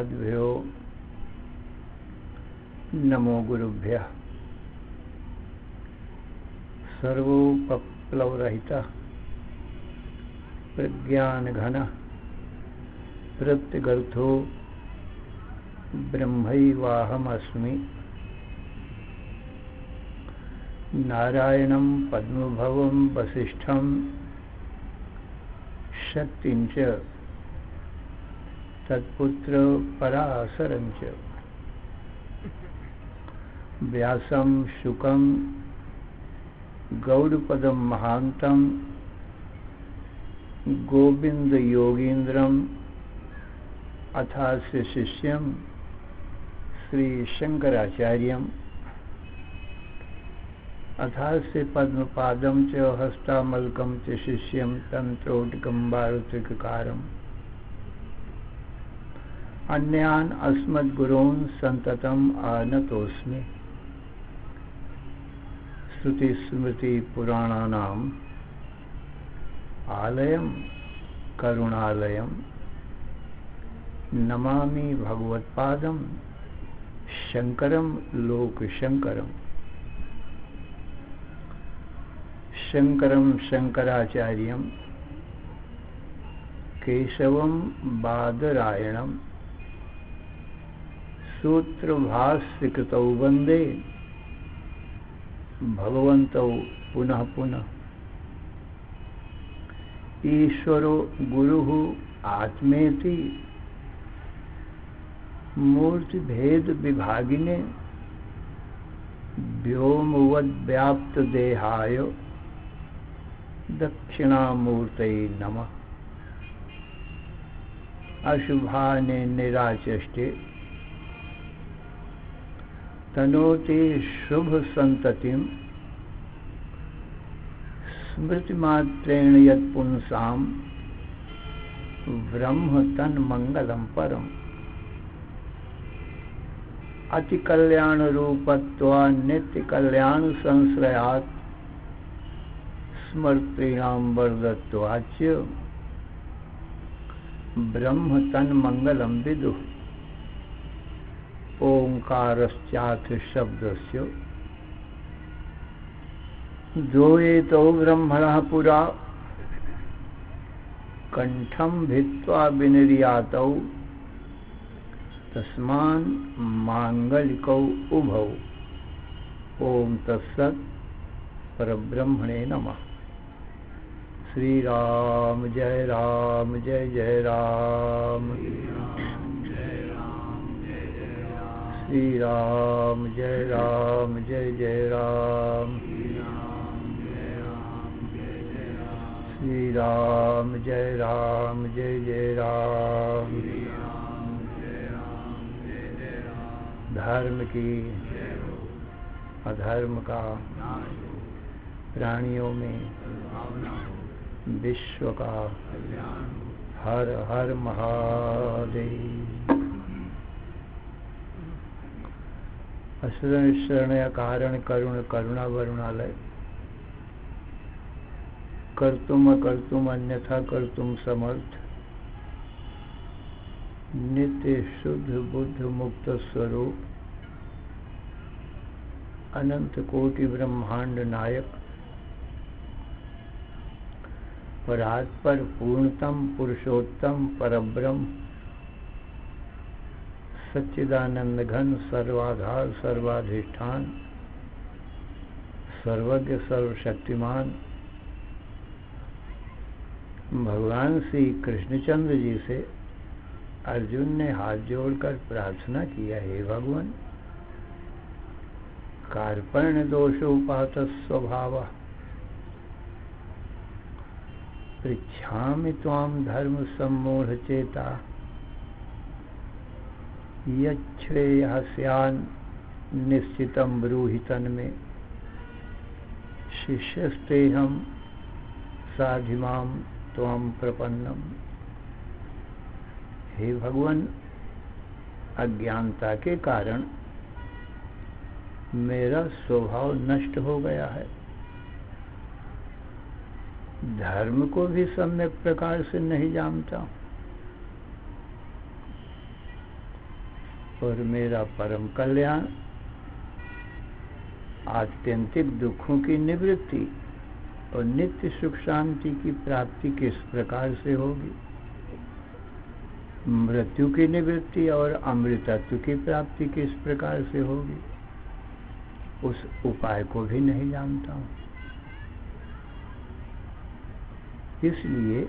महद्भ्यो नमो गुरुभ्यः। सर्वोपप्लवरहितः प्रज्ञानघनः प्रत्यगर्थो ब्रह्मैवाहमस्मि। नारायणं पद्मभवं वसिष्ठं शक्तिं च तत्पुत्र पराशरं च व्यासं शुकं गौडपदं महान्तं गोविन्दयोगीन्द्रम् अथास्य शिष्यं श्रीशंकराचार्यम् अथास्य पद्मपादं च हस्तामलकं च शिष्यं तंत्रोटकं वारुत्रिककारम् अन्यान् अस्मद्गुरून् सन्ततम् आनतोऽस्मि। श्रुतिस्मृतिपुराणानाम् आलयं करुणालयं नमामि भगवत्पादं शंकरं लोकशंकरम्। शंकरं शंकराचार्यं केशवं बादरायणं सूत्रभाष्यकृतौ वन्दे भगवन्तौ पुनः पुनः। ईश्वरो गुरुः आत्मेति मूर्तिभेद विभागिने व्योमवद्व्याप्तदेहाय दक्षिणामूर्तये नमः। अशुभाने निराचष्टे तनोते शुभ संततिं स्मृतिमात्रेण यत्पुंसां ब्रह्म तन्मंगलं परम्। अति कल्याण रूपत्वा नित्य कल्याण संश्रयात् स्मर्तीणां वरदत्वाच्च ब्रह्म तन्मंगलं विदुः। ओंकारश्चाथ शब्दस्य द्वैतो ब्रह्मणः पुरा कंठं भित्त्वा विनिर्यातौ तस्मान् मांगलिकौ उभौ। ओम तत्सत् परब्रह्मणे नमः। श्री राम जय राम जय जय राम। श्री राम जय राम जय जय राम। श्री राम जय राम जय जय राम। धर्म की अधर्म का प्राणियों में विश्व का हर हर महादेव। अशरण शरणय कारण करुण करुणा वरुणालय कर्तुम अकर्तुम अन्यथा कर्तुम समर्थ नित्य शुद्ध बुद्ध मुक्त स्वरूप अनंत कोटि ब्रह्मांड नायक परात्पर पूर्णतम पुरुषोत्तम परब्रह्म सच्चिदानंद घन सर्वाधार सर्वाधिष्ठान सर्वज्ञ सर्वशक्तिमान भगवान श्री कृष्णचंद्र जी से अर्जुन ने हाथ जोड़कर प्रार्थना किया, हे भगवान कार्पण्य दोषोपात स्वभावः पृच्छामि त्वां धर्म सम्मूढ़ चेता यच्छ्रेयः स्यान् निश्चितं ब्रूहि तन्मे शिष्यस्तेऽहं साधिमां त्वां प्रपन्नम्। हे भगवान अज्ञानता के कारण मेरा स्वभाव नष्ट हो गया है। धर्म को भी सम्यक प्रकार से नहीं जानता। और मेरा परम कल्याण, आत्यंतिक दुखों की निवृत्ति और नित्य सुख शांति की प्राप्ति किस प्रकार से होगी, मृत्यु की निवृत्ति और अमृतत्व की प्राप्ति किस प्रकार से होगी, उस उपाय को भी नहीं जानता हूँ। इसलिए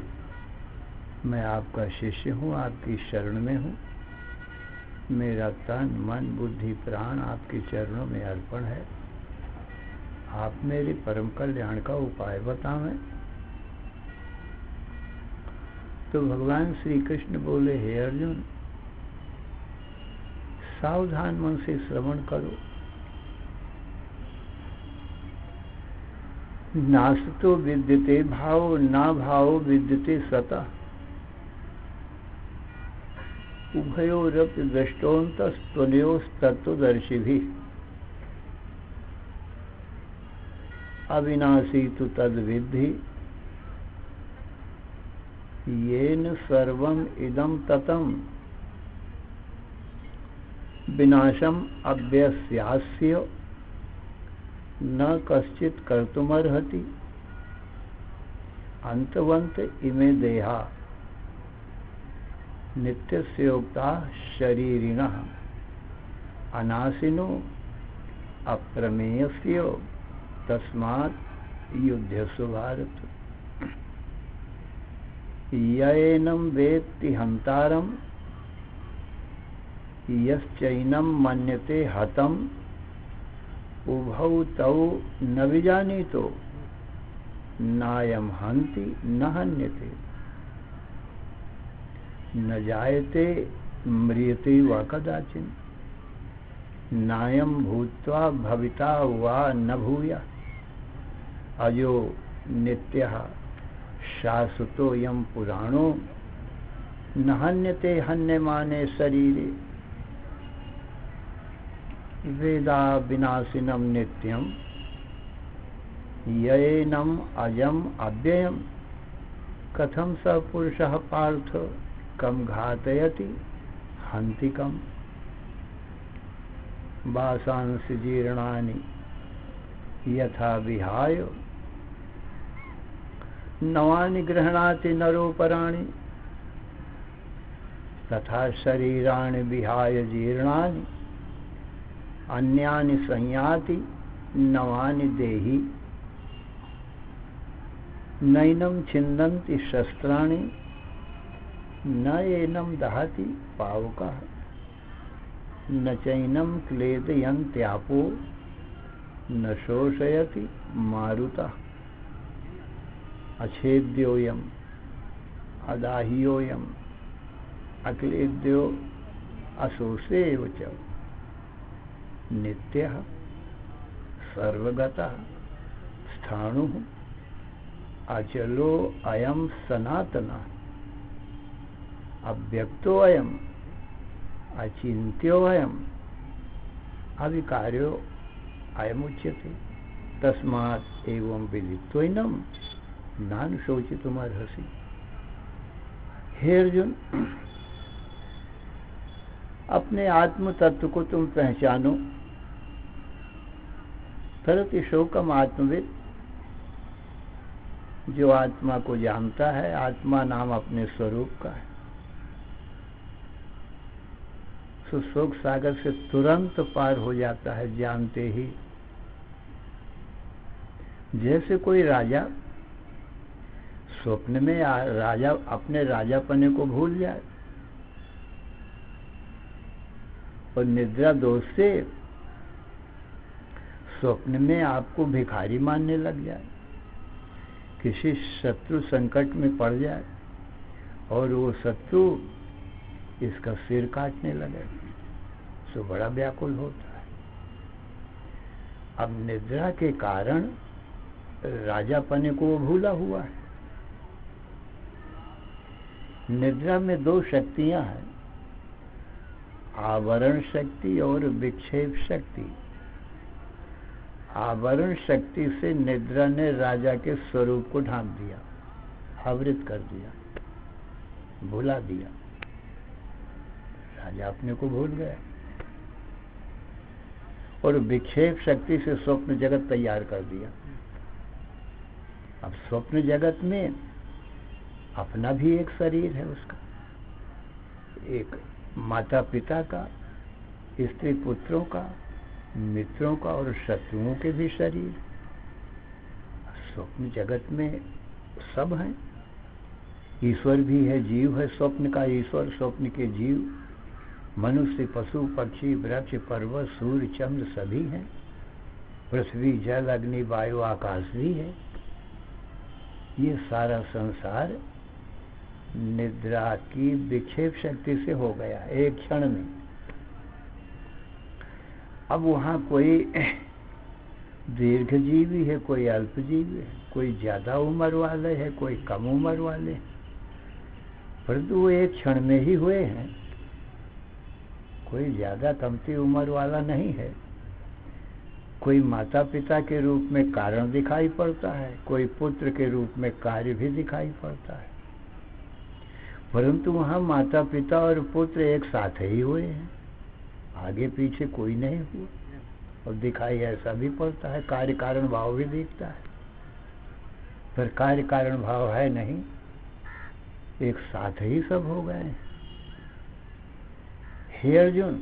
मैं आपका शिष्य हूँ, आपकी शरण में हूँ। मेरा तन मन बुद्धि प्राण आपके चरणों में अर्पण है। आप मेरे परम कल्याण का उपाय बतावें। तो भगवान श्री कृष्ण बोले, हे अर्जुन, सावधान मन से श्रवण करो। नासतो विद्यते भाव, ना भाव विद्यते सतः, उभयोरपि दृष्टोऽन्तस्त्वनयोस्तत्त्वदर्शिभिः, अविनाशी तु तद्विद्धि, येन सर्वम् इदं ततं, विनाशम् अव्यस्यास्य न कश्चित् कर्तुमर्हति, अन्तवन्त इमे देहा नित्यस्योक्ता शरीरिणः, अनाशिनो अप्रमेयस्य, तस्मात् युध्यस्व भारत। यैनं वेत्ति हन्तारं, यश्चैनं मन्यते हतम्, उभौ तौ न विजानीतो, नायं हन्ति न हन्यते, न जायते म्रियते वा कदाचिन्, नायं भूत्वा भविता वा न भूयात्, अजो नित्यः शाश्वतोऽयं पुराणो, न हन्यते हन्यमाने शरीरे, वेदा विनाशिनं नित्यं, यैनम् अजम् अव्ययम्, कथं स पुरुषः पार्थ कं घातयति हन्ति कम्। वासांसि जीर्णानि यथा विहाय, नवानि गृह्णाति नरोपराणि, तथा शरीराणि विहाय जीर्णानि, अन्यानि संयाति नवानि देहि, नैनं छिन्दन्ति शस्त्राणि, न एनं दहति पावकः, न चैनं क्लेदयन्त्यापो, न शोषयति मारुतः, अच्छेद्योऽयम् अदाह्योऽयम् अक्लेद्यो अशोषेव च, नित्यः सर्वगतः स्थाणुः, अचलो अयं सनातनः, अव्यक्तो अयम् अचिन्त्यो अयम्, अविकार्यो अयमुच्यते, तस्मात् एवं विदित्वैनं नानुशोचितुमर्हसि। हे अर्जुन, अपने आत्म तत्व को तुम पहचानो। तरति शोकम आत्मविद, जो आत्मा को जानता है, आत्मा नाम अपने स्वरूप का है, तो शोक सागर से तुरंत पार हो जाता है जानते ही। जैसे कोई राजा स्वप्न में राजा अपने राजापने को भूल जाए और निद्रा दोष से स्वप्न में आपको भिखारी मानने लग जाए, किसी शत्रु संकट में पड़ जाए और वो शत्रु इसका सिर काटने लगे, तो बड़ा व्याकुल होता है। अब निद्रा के कारण राजापने को वो भूला हुआ है। निद्रा में दो शक्तियां हैं, आवरण शक्ति और विक्षेप शक्ति। आवरण शक्ति से निद्रा ने राजा के स्वरूप को ढांक दिया, आवृत कर दिया, भुला दिया। राजा अपने को भूल गया। और विक्षेप शक्ति से स्वप्न जगत तैयार कर दिया। अब स्वप्न जगत में अपना भी एक शरीर है, उसका एक माता पिता का, स्त्री पुत्रों का, मित्रों का और शत्रुओं के भी शरीर। स्वप्न जगत में सब हैं, ईश्वर भी है, जीव है, स्वप्न का ईश्वर, स्वप्न के जीव, मनुष्य, पशु, पक्षी, वृक्ष, पर्वत, सूर्य, चंद्र सभी हैं, पृथ्वी, जल, अग्नि, वायु, आकाश भी है। ये सारा संसार निद्रा की विक्षेप शक्ति से हो गया एक क्षण में। अब वहाँ कोई दीर्घजीवी है, कोई अल्पजीवी है, कोई ज्यादा उम्र वाले है, कोई कम उम्र वाले, परंतु वो एक क्षण में ही हुए हैं। कोई ज्यादा कमती उम्र वाला नहीं है। कोई माता पिता के रूप में कारण दिखाई पड़ता है, कोई पुत्र के रूप में कार्य भी दिखाई पड़ता है, परंतु वहाँ माता पिता और पुत्र एक साथ ही हुए हैं, आगे पीछे कोई नहीं हुआ। और दिखाई ऐसा भी पड़ता है, कार्य कारण भाव भी दिखता है, पर कार्य कारण भाव है नहीं, एक साथ ही सब हो गए हैं। हे अर्जुन,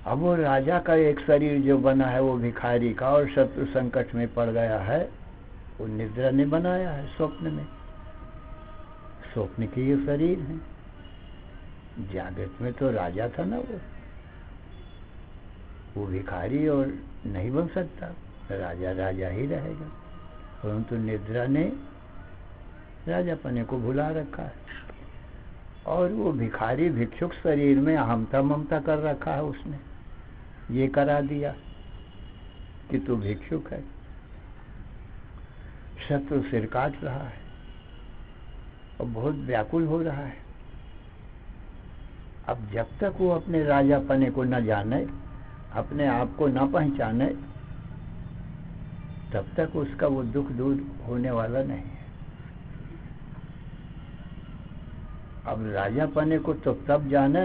अब वो राजा का एक शरीर जो बना है वो भिखारी का और शत्रु संकट में पड़ गया है, वो निद्रा ने बनाया है स्वप्न में। स्वप्न के ये शरीर है, जागृत में तो राजा था ना वो भिखारी और नहीं बन सकता, राजा राजा ही रहेगा, परंतु निद्रा ने राजापने को भुला रखा है और वो भिखारी भिक्षुक शरीर में अहमता ममता कर रखा है। उसने ये करा दिया कि तू भिक्षुक है। शत्रु सिर काट रहा है और बहुत व्याकुल हो रहा है। अब जब तक वो अपने राजापने को न जाने, अपने आप को न पहचाने, तब तक उसका वो दुख दूर होने वाला नहीं है। अब राजापने को तो तब जाने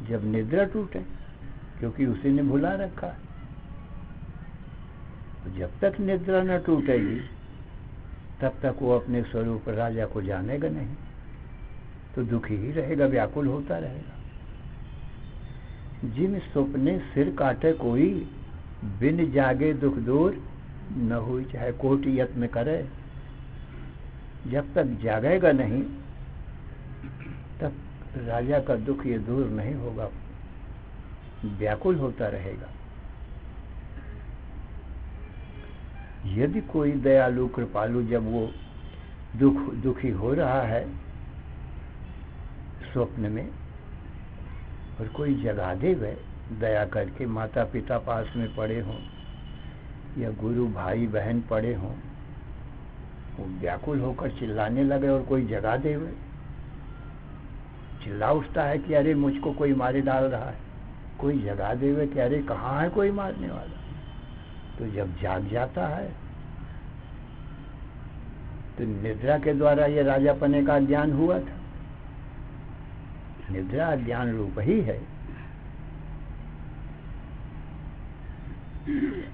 जब निद्रा टूटे, क्योंकि उसी ने भुला रखा है। तो जब तक निद्रा न टूटेगी तब तक वो अपने स्वरूप राजा को जानेगा नहीं, तो दुखी ही रहेगा, व्याकुल होता रहेगा। जिन स्वप्ने सिर काटे कोई, बिन जागे दुख दूर न हुई, चाहे कोटि यत्न करे, जब तक जागेगा नहीं तब राजा का दुख ये दूर नहीं होगा, व्याकुल होता रहेगा। यदि कोई दयालु कृपालु जब वो दुखी हो रहा है स्वप्न में और कोई जगा दे वह दया करके, माता पिता पास में पड़े हों या गुरु भाई बहन पड़े हों, वो व्याकुल होकर चिल्लाने लगे और कोई जगा दे वह चिल्ला उठता है कि अरे मुझको कोई मारे डाल रहा है, कोई जगा दे वह कि अरे कहाँ है कोई मारने वाला। तो जब जाग जाता है तो निद्रा के द्वारा ये राजापने का ज्ञान हुआ था। निद्रा ज्ञान रूप ही है,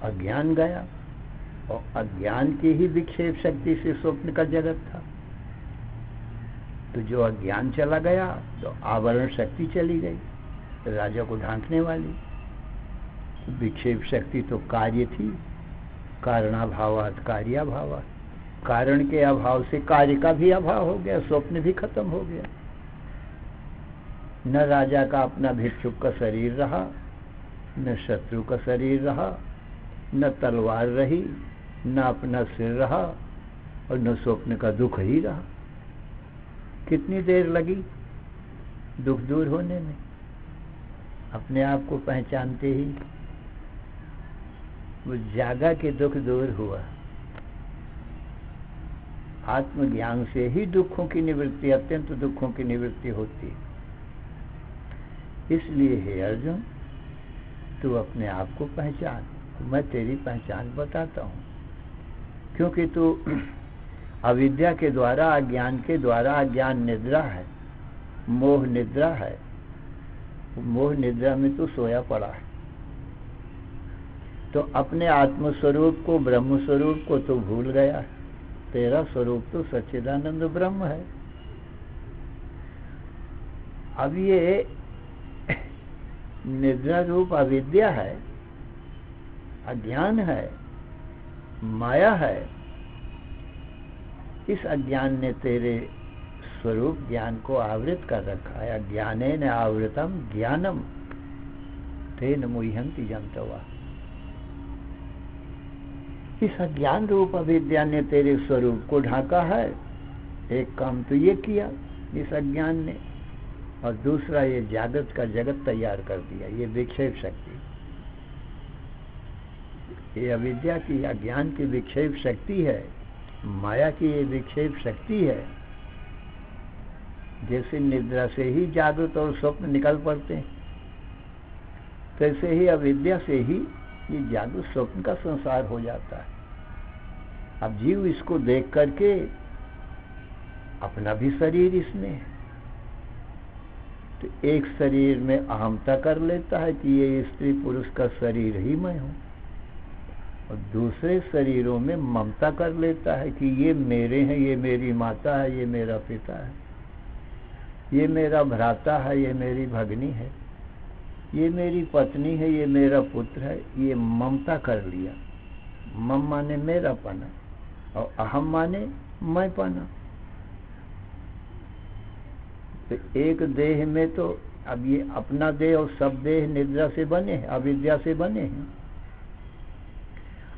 अज्ञान गया और अज्ञान की ही विक्षेप शक्ति से स्वप्न का जगत था। तो जो अज्ञान चला गया तो आवरण शक्ति चली गई, राजा को ढांकने वाली। विक्षेप शक्ति तो कार्य थी, कारणाभावात् कार्याभावात्, कारण के अभाव से कार्य का भी अभाव हो गया, स्वप्न भी खत्म हो गया। न राजा का अपना भिक्षुक का शरीर रहा, न शत्रु का शरीर रहा, न तलवार रही, न अपना सिर रहा और न स्वप्न का दुख ही रहा। कितनी देर लगी दुख दूर होने में? अपने आप को पहचानते ही वो जागा के दुख दूर हुआ। आत्मज्ञान से ही दुखों की निवृत्ति, अत्यंत दुखों की निवृत्ति होती है। इसलिए हे अर्जुन, तू अपने आप को पहचान, मैं तेरी पहचान बताता हूँ। क्योंकि तू अविद्या के द्वारा, अज्ञान के द्वारा, अज्ञान निद्रा है, मोह निद्रा है, मोह निद्रा में तू सोया पड़ा है। तो अपने आत्म स्वरूप को, ब्रह्म स्वरूप को तो भूल गया। तेरा स्वरूप तो सच्चिदानंद ब्रह्म है। अब ये निद्रा रूप अविद्या है, अज्ञान है, माया है। इस अज्ञान ने तेरे स्वरूप ज्ञान को आवृत कर रखा है। अज्ञानेन आवृतम ज्ञानम तेन मुह्यन्ति जन्तवः। इस अज्ञान रूप अविद्या ने तेरे स्वरूप को ढाका है। एक काम तो ये किया इस अज्ञान ने, और दूसरा ये जागृत का जगत तैयार कर दिया। ये विक्षेप शक्ति, ये अविद्या की, अज्ञान की विक्षेप शक्ति है, माया की ये विक्षेप शक्ति है। जैसे निद्रा से ही जागृत और स्वप्न निकल पड़ते हैं, तैसे ही अविद्या से ही ये जागृत स्वप्न का संसार हो जाता है। अब जीव इसको देख करके अपना भी शरीर इसमें है, तो एक शरीर में अहमता कर लेता है कि ये स्त्री पुरुष का शरीर ही मैं हूँ, और दूसरे शरीरों में ममता कर लेता है कि ये मेरे हैं, ये मेरी माता है, ये मेरा पिता है, ये मेरा भ्राता है, ये मेरी भगनी है, ये मेरी पत्नी है, ये मेरा पुत्र है। ये ममता कर लिया। मम माने मेरा पना और अहम माने मैं पना। तो एक देह में तो अब ये अपना देह और सब देह निद्रा से बने हैं, अविद्या से बने हैं।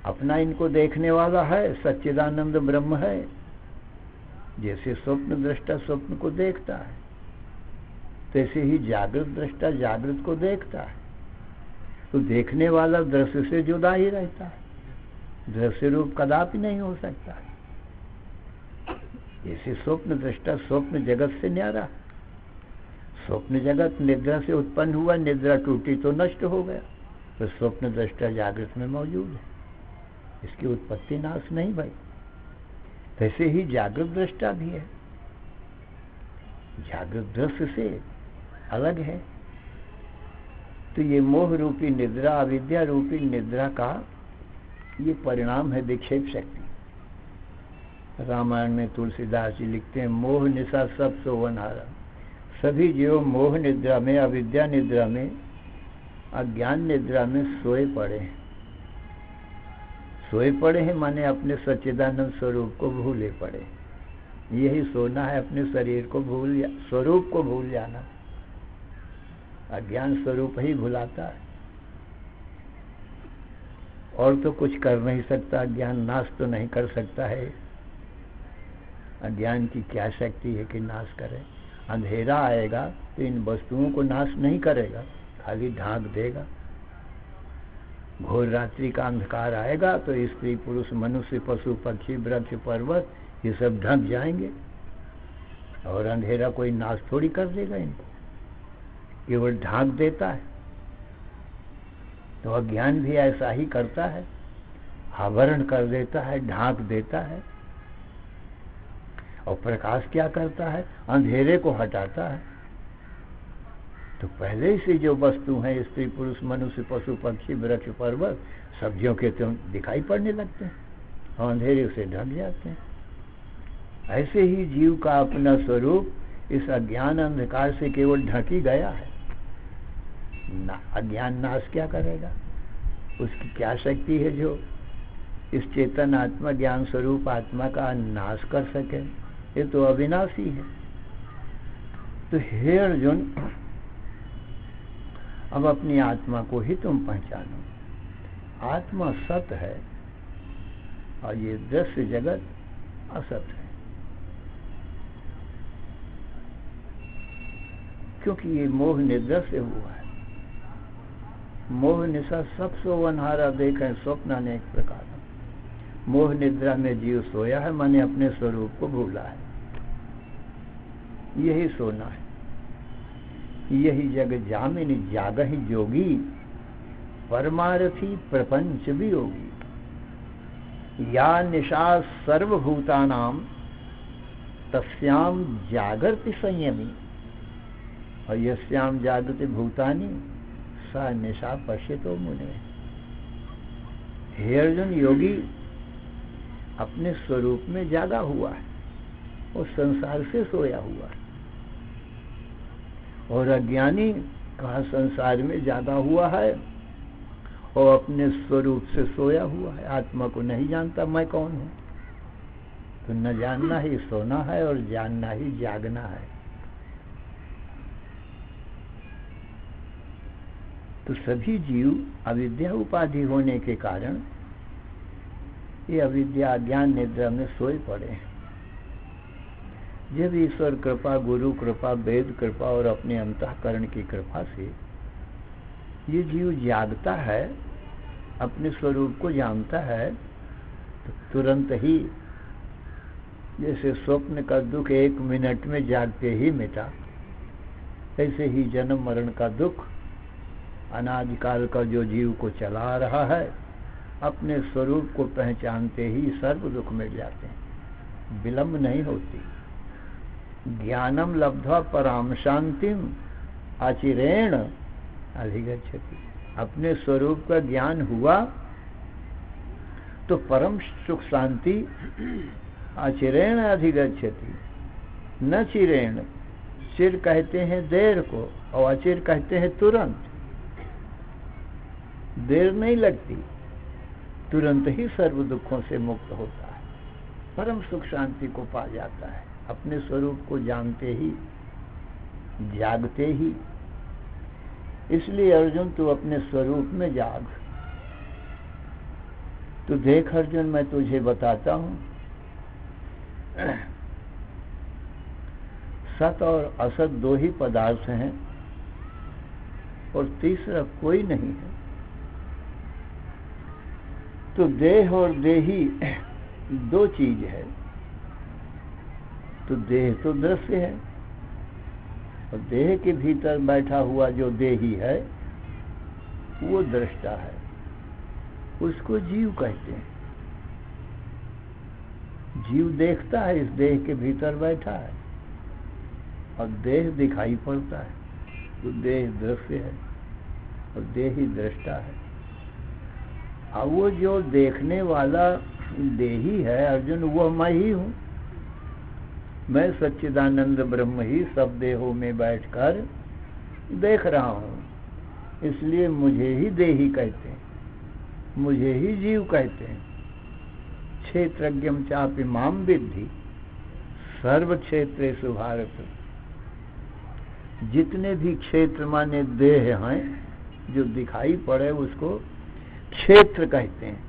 अपना इनको देखने वाला है, सच्चिदानंद ब्रह्म है। जैसे स्वप्न दृष्टा स्वप्न को देखता है, तैसे ही जागृत दृष्टा जागृत को देखता है। तो देखने वाला दृश्य से जुदा ही रहता है, दृश्य रूप कदापि नहीं हो सकता। जैसे स्वप्न दृष्टा स्वप्न जगत से न्यारा। स्वप्न जगत निद्रा से उत्पन्न हुआ, निद्रा टूटी तो नष्ट हो गया, तो स्वप्न दृष्टा जागृत में मौजूद है, इसकी उत्पत्ति नाश नहीं भाई। तैसे ही जागृत दृष्टा भी है, जागृत दृश्य से अलग है। तो ये मोह रूपी निद्रा, अविद्या रूपी निद्रा का ये परिणाम है विक्षेप शक्ति। रामायण में तुलसीदास जी लिखते हैं, मोह निशा सब सोवनहारा। सभी जीव मोह निद्रा में, अविद्या निद्रा में, अज्ञान निद्रा में सोए पड़े हैं। सोए पड़े हैं माने अपने सच्चिदानंद स्वरूप को भूले पड़े। यही सोना है, अपने शरीर को भूल, स्वरूप को भूल जाना। अज्ञान स्वरूप ही भुलाता है, और तो कुछ कर नहीं सकता। अज्ञान नाश तो नहीं कर सकता है। अज्ञान की क्या शक्ति है कि नाश करे। अंधेरा आएगा तो इन वस्तुओं को नाश नहीं करेगा, खाली ढांक देगा। घोर रात्रि का अंधकार आएगा तो स्त्री पुरुष मनुष्य पशु पक्षी वृक्ष पर्वत ये सब ढक जाएंगे, और अंधेरा कोई नाश थोड़ी कर देगा इनको, केवल ढांक देता है। तो अज्ञान भी ऐसा ही करता है, आवरण कर देता है, ढांक देता है। और प्रकाश क्या करता है, अंधेरे को हटाता है। तो पहले से जो वस्तु हैं, स्त्री पुरुष मनुष्य पशु पक्षी वृक्ष पर्वत, सब्जियों के तो दिखाई पड़ने लगते हैं और अंधेरे से ढक जाते हैं। ऐसे ही जीव का अपना स्वरूप इस अज्ञान अंधकार से केवल ढक ही गया है। अज्ञान नाश क्या करेगा, उसकी क्या शक्ति है जो इस चेतन आत्मा ज्ञान स्वरूप आत्मा का नाश कर सके। ये तो अविनाशी है। तो हे अर्जुन, अब अपनी आत्मा को ही तुम पहचानो। आत्मा सत है और ये दृश्य जगत असत है, क्योंकि ये मोह निद्रा से हुआ है। मोह निशा सब सोवनहारा देखें स्वप्न अनेक प्रकार। मोह निद्रा में जीव सोया है, माने अपने स्वरूप को भूला है। यही सोना है। यही जग जामिनी जागहि जोगी, परमारथी प्रपंच वियोगी। या निशा सर्वभूतानाम तस्याम जागृति संयमी, और यस्याम जागृति भूतानि सा निशा पश्यतो मुने। हे अर्जुन, योगी अपने स्वरूप में जागा हुआ है और संसार से सोया हुआ है, और अज्ञानी कहा संसार में जागा हुआ है और अपने स्वरूप से सोया हुआ है, आत्मा को नहीं जानता मैं कौन हूं। तो न जानना ही सोना है और जानना ही जागना है। तो सभी जीव अविद्या उपाधि होने के कारण ये अविद्या अज्ञान निद्रा में सोए पड़े हैं। जब ईश्वर कृपा, गुरु कृपा, वेद कृपा और अपने अंतःकरण की कृपा से ये जीव जागता है, अपने स्वरूप को जानता है, तो तुरंत ही जैसे स्वप्न का दुख 1 मिनट में जागते ही मिटा, ऐसे ही जन्म मरण का दुख अनादिकाल का जो जीव को चला रहा है, अपने स्वरूप को पहचानते ही सर्व दुख मिट जाते हैं, विलंब नहीं होती। ज्ञानम लब्ध्वा पराम शांतिम आचिरेण अधिगच्छति। अपने स्वरूप का ज्ञान हुआ तो परम सुख शांति आचिरेण अधिगच्छति। न चिरेण, चिर कहते हैं देर को और अचिर कहते हैं तुरंत। देर नहीं लगती, तुरंत ही सर्व दुखों से मुक्त होता है, परम सुख शांति को पा जाता है, अपने स्वरूप को जानते ही, जागते ही। इसलिए अर्जुन, तू अपने स्वरूप में जाग। तू देख अर्जुन, मैं तुझे बताता हूं, सत और असत 2 ही पदार्थ हैं और तीसरा कोई नहीं है। तो देह और देही 2 चीज है। तो देह तो दृश्य है और देह के भीतर बैठा हुआ जो देही है वो दृष्टा है, उसको जीव कहते हैं। जीव देखता है, इस देह के भीतर बैठा है और देह दिखाई पड़ता है, तो देह दृश्य है और देह ही दृष्टा है। अब वो जो देखने वाला देही है अर्जुन, वो मैं ही हूं। मैं सच्चिदानंद ब्रह्म ही सब देहों में बैठकर देख रहा हूं, इसलिए मुझे ही देही कहते हैं, मुझे ही जीव कहते हैं। क्षेत्रज्ञम चापि माम विद्धि सर्व क्षेत्रेषु भारत। जितने भी क्षेत्र माने देह हैं जो दिखाई पड़े उसको क्षेत्र कहते हैं।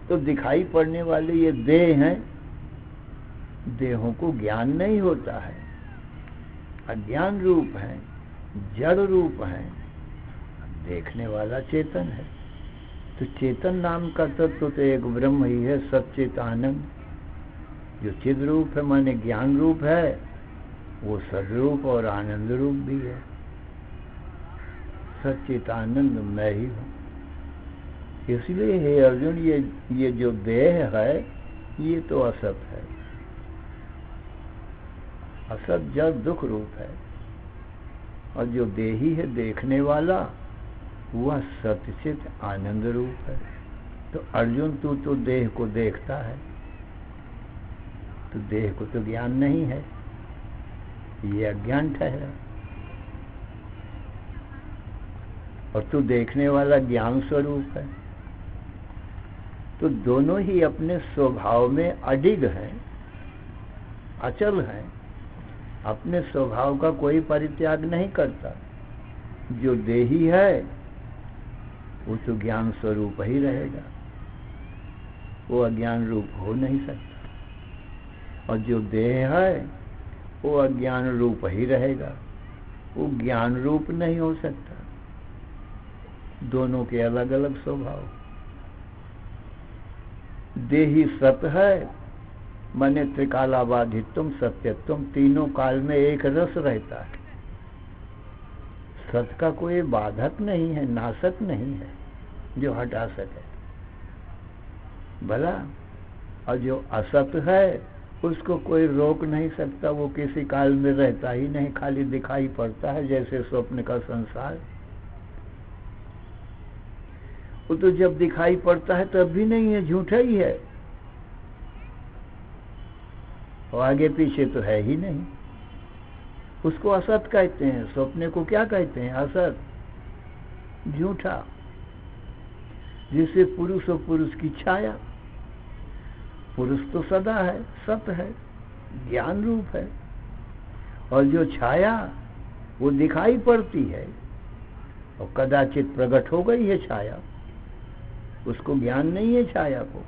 तो दिखाई पड़ने वाले ये देह हैं, देहों को ज्ञान नहीं होता है, अज्ञान रूप है, जड़ रूप है, देखने वाला चेतन है। तो चेतन नाम का तत्व तो एक ब्रह्म ही है, सच्चित आनंद, जो चिद रूप है माने ज्ञान रूप है, वो सदरूप और आनंद रूप भी है। सच्चित आनंद मैं ही हूं। इसलिए हे अर्जुन, ये जो देह है ये तो असत है, असत जड़ दुख रूप है, और जो देही है देखने वाला वह सतचित आनंद रूप है। तो अर्जुन, तू तो देह को देखता है, तो देह को तो ज्ञान नहीं है, ये अज्ञान ठहरा। और तू देखने वाला ज्ञान स्वरूप है। तो दोनों ही अपने स्वभाव में अडिग हैं, अचल हैं, अपने स्वभाव का कोई परित्याग नहीं करता। जो देही है वो तो ज्ञान स्वरूप ही रहेगा, वो अज्ञान रूप हो नहीं सकता। और जो देह है वो अज्ञान रूप ही रहेगा, वो ज्ञान रूप नहीं हो सकता। दोनों के अलग अलग स्वभाव। देही सत है माने त्रिकालाबाधित्वम सत्यत्वम, तीनों काल में एक रस रहता है। सत का कोई बाधक नहीं है, नाशक नहीं है जो हटा सके भला। और जो असत है उसको कोई रोक नहीं सकता, वो किसी काल में रहता ही नहीं, खाली दिखाई पड़ता है जैसे स्वप्न का संसार। वो तो जब दिखाई पड़ता है तब भी नहीं है, झूठा ही है, और आगे पीछे तो है ही नहीं। उसको असत कहते हैं। सपने को क्या कहते हैं? असत, झूठा, जिसे पुरुष और पुरुष की छाया। पुरुष तो सदा है, सत है, ज्ञान रूप है, और जो छाया वो दिखाई पड़ती है और कदाचित प्रकट हो गई है छाया, उसको ज्ञान नहीं है छाया को।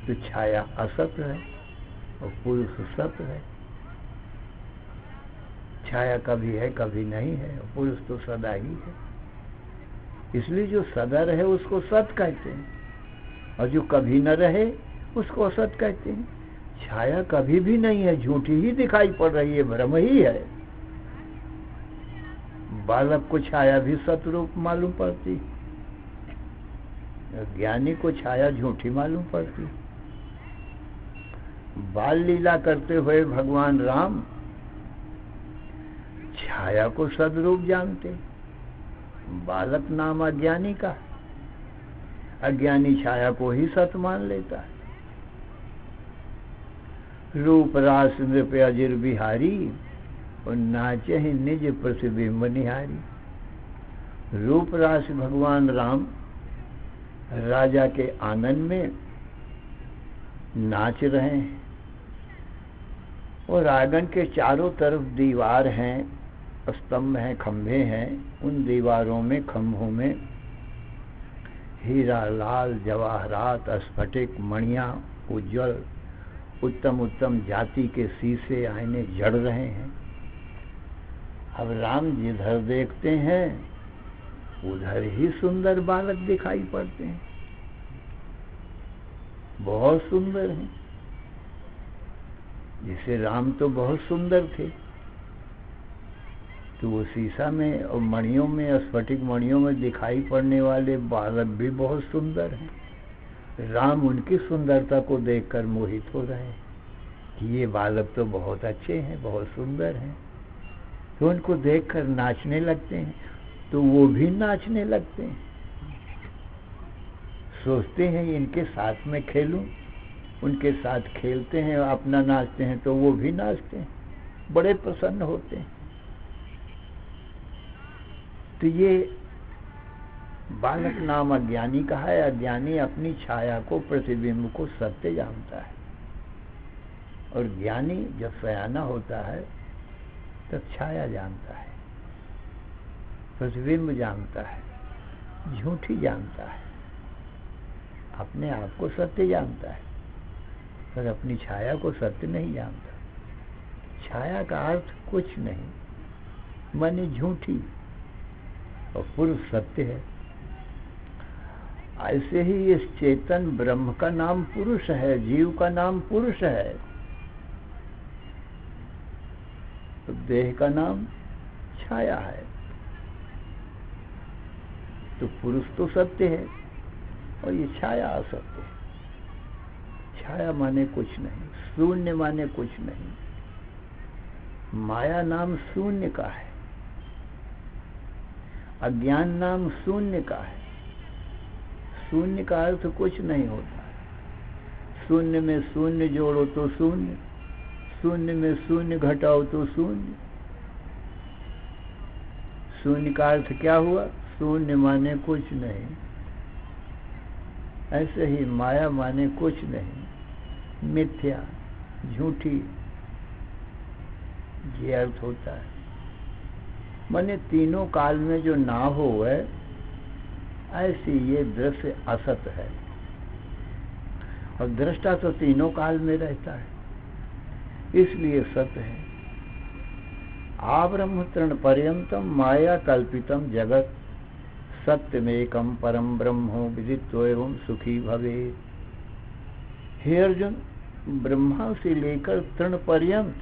तो छाया असत है और पुरुष सत है। छाया कभी है कभी नहीं है, और पुरुष तो सदा ही है। इसलिए जो सदा रहे उसको सत कहते हैं, और जो कभी न रहे उसको असत कहते हैं। छाया कभी भी नहीं है, झूठी ही दिखाई पड़ रही है, भ्रम ही है। बालक को छाया भी सतरूप मालूम पड़ती, ज्ञानी को छाया झूठी मालूम पड़ती। बाल लीला करते हुए भगवान राम छाया को सदरूप जानते। बालक नाम अज्ञानी का, अज्ञानी छाया को ही सत मान लेता है। रूप रास नृप अजिर बिहारी, और नाचे ही निज प्रतिबिंब निहारी। रूप रास भगवान राम राजा के आनंद में नाच रहे हैं, और आंगन के चारों तरफ दीवार हैं, स्तंभ हैं, खंभे हैं। उन दीवारों में, खंभों में हीरा, लाल, जवाहरात, स्फटिक, मणियां, उज्जवल उत्तम उत्तम जाति के शीशे, आईने जड़ रहे हैं। अब राम जिधर देखते हैं उधर ही सुंदर बालक दिखाई पड़ते हैं, बहुत सुंदर हैं। जैसे राम तो बहुत सुंदर थे, तो वो शीशा में और मणियों में, स्फटिक मणियों में दिखाई पड़ने वाले बालक भी बहुत सुंदर हैं। राम उनकी सुंदरता को देखकर मोहित हो रहे हैं कि ये बालक तो बहुत अच्छे हैं, बहुत सुंदर हैं। तो उनको देखकर नाचने लगते हैं, तो वो भी नाचने लगते हैं। सोचते हैं इनके साथ में खेलूं, उनके साथ खेलते हैं, अपना नाचते हैं, तो वो भी नाचते हैं, बड़े प्रसन्न होते हैं। तो ये बालक नाम अज्ञानी का है। अज्ञानी अपनी छाया को, प्रतिबिंब को सत्य जानता है, और ज्ञानी जब सयाना होता है तब छाया जानता है, प्रतिबिंब जानता है, झूठी जानता है, अपने आप को सत्य जानता है, पर अपनी छाया को सत्य नहीं जानता। छाया का अर्थ कुछ नहीं, माने झूठी, और पुरुष सत्य है। ऐसे ही इस चेतन ब्रह्म का नाम पुरुष है, जीव का नाम पुरुष है, तो देह का नाम छाया है। तो पुरुष तो सत्य है और ये छाया असत्य है। छाया माने कुछ नहीं, शून्य माने कुछ नहीं। माया नाम शून्य का है, अज्ञान नाम शून्य का है। शून्य का अर्थ कुछ नहीं होता है। शून्य में शून्य जोड़ो तो शून्य, शून्य में शून्य घटाओ तो शून्य। शून्य का अर्थ क्या हुआ? शून्य माने कुछ नहीं। ऐसे ही माया माने कुछ नहीं, मिथ्या, झूठी, ये अर्थ होता है। माने तीनों काल में जो ना हो है, ऐसी ये दृश्य असत है। और दृष्टा तो तीनों काल में रहता है, इसलिए सत्य है। आब्रह्म तृण पर्यंतम माया कल्पितम जगत सत्यमेकम परम ब्रह्मो विदित्व एवं सुखी भवेत्। हे अर्जुन, ब्रह्मा से लेकर तृण पर्यंत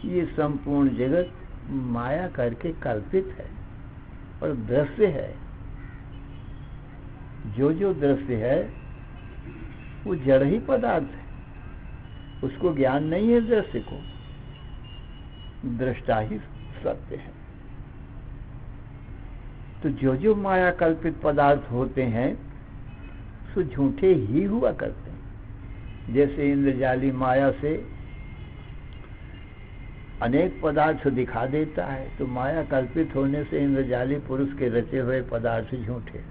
ये संपूर्ण जगत माया करके कल्पित है और दृश्य है। जो जो दृश्य है वो जड़ ही पदार्थ है, उसको ज्ञान नहीं है दृश्य को, दृष्टा ही सत्य है। तो जो माया कल्पित पदार्थ होते हैं सो झूठे ही हुआ करते हैं। जैसे इंद्रजाली माया से अनेक पदार्थ दिखा देता है, तो माया कल्पित होने से इंद्रजाली पुरुष के रचे हुए पदार्थ झूठे।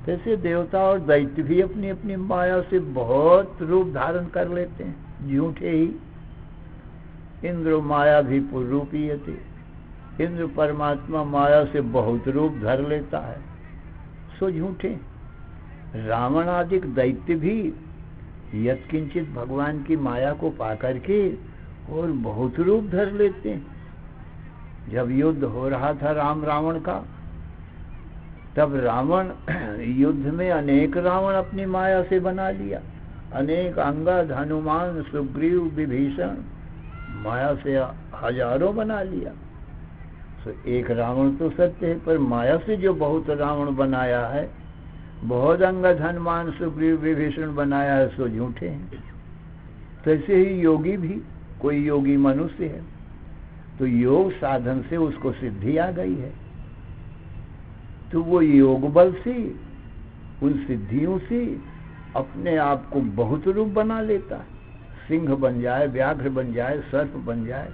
जैसे देवता और दैत्य भी अपनी अपनी माया से बहुत रूप धारण कर लेते हैं, झूठे ही। इंद्र माया भी पुरूपीयते, इंद्र परमात्मा माया से बहुत रूप धर लेता है, सो झूठे। रावण आदि दैत्य भी यत्किंचित भगवान की माया को पाकर के और बहुत रूप धर लेते हैं। जब युद्ध हो रहा था राम रावण का, तब रावण युद्ध में अनेक रावण अपनी माया से बना लिया, अनेक अंगद, हनुमान, सुग्रीव, विभीषण, माया से हजारों बना लिया। तो एक रावण तो सत्य है, पर माया से जो बहुत रावण बनाया है, बहुत अंगद, हनुमान, सुग्रीव, विभीषण बनाया है, सो झूठे हैं। तो ऐसे ही योगी भी, कोई योगी मनुष्य है तो योग साधन से उसको सिद्धि आ गई है, तो वो योग बल से, उन सिद्धियों से अपने आप को बहुत रूप बना लेता है। सिंह बन जाए, व्याघ्र बन जाए, सर्प बन जाए।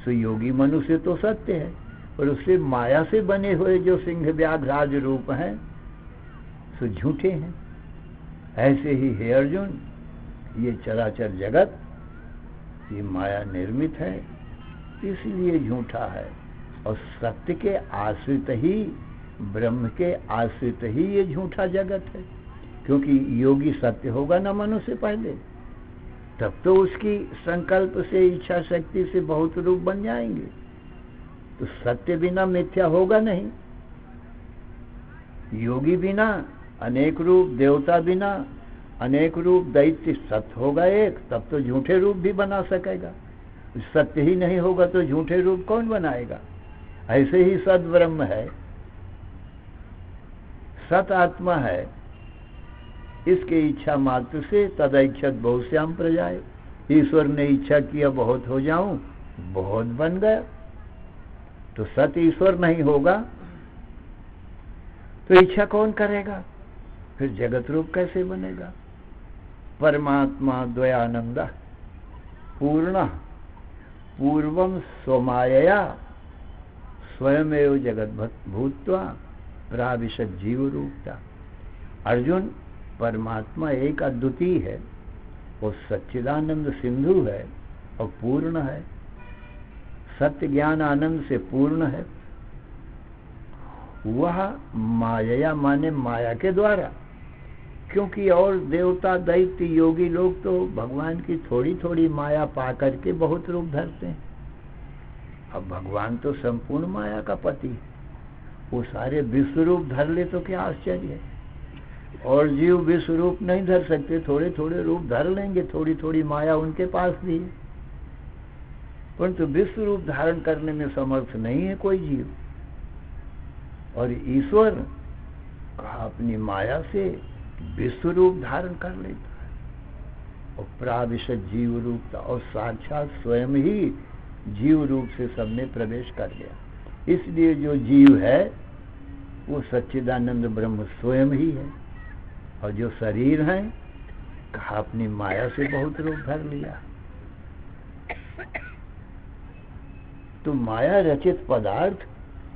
तो योगी मनुष्य तो सत्य है, और उससे माया से बने हुए जो सिंह व्याघ्र आदि रूप हैं सो झूठे हैं। ऐसे ही हे अर्जुन, ये चराचर जगत ये माया निर्मित है, इसलिए झूठा है। और सत्य के आश्रित ही, ब्रह्म के आश्रित ही ये झूठा जगत है। क्योंकि योगी सत्य होगा ना मनुष्य पहले, तब तो उसकी संकल्प से, इच्छा शक्ति से बहुत रूप बन जाएंगे। तो सत्य बिना मिथ्या होगा नहीं, योगी बिना अनेक रूप, देवता बिना अनेक रूप, दैत्य सत्य होगा एक, तब तो झूठे रूप भी बना सकेगा। सत्य ही नहीं होगा तो झूठे रूप कौन बनाएगा। ऐसे ही सद ब्रह्म है, सत आत्मा है, इसके इच्छा मात्र से तदैक्षत बहुश्याम प्रजाए। ईश्वर ने इच्छा किया बहुत हो जाऊं, बहुत बन गया। तो सत ईश्वर नहीं होगा तो इच्छा कौन करेगा, फिर जगत रूप कैसे बनेगा। परमात्मा द्वयानंद पूर्ण पूर्वम स्वमायया स्वयमेव जगत भूत्वा प्राविशत जीव रूपता। अर्जुन, परमात्मा एक अद्वितीय है, वो सच्चिदानंद सिंधु है और पूर्ण है, सत्य ज्ञान आनंद से पूर्ण है। वह माया माने माया के द्वारा, क्योंकि और देवता, दैत्य, योगी लोग तो भगवान की थोड़ी थोड़ी माया पा करके बहुत रूप धरते हैं। अब भगवान तो संपूर्ण माया का पति, वो सारे विश्व रूप धर ले तो क्या आश्चर्य है। और जीव विश्व रूप नहीं धर सकते, थोड़े थोड़े रूप धर लेंगे, थोड़ी थोड़ी माया उनके पास भी है, परंतु विश्व रूप धारण करने में समर्थ नहीं है कोई जीव। और ईश्वर अपनी माया से विश्व रूप धारण कर लेता है और प्राविशत जीव रूपता, और साक्षात स्वयं ही जीव रूप से सब में प्रवेश कर गया। इसलिए जो जीव है वो सच्चिदानंद ब्रह्म स्वयं ही है, और जो शरीर है कहा अपनी माया से बहुत रूप धर लिया। तो माया रचित पदार्थ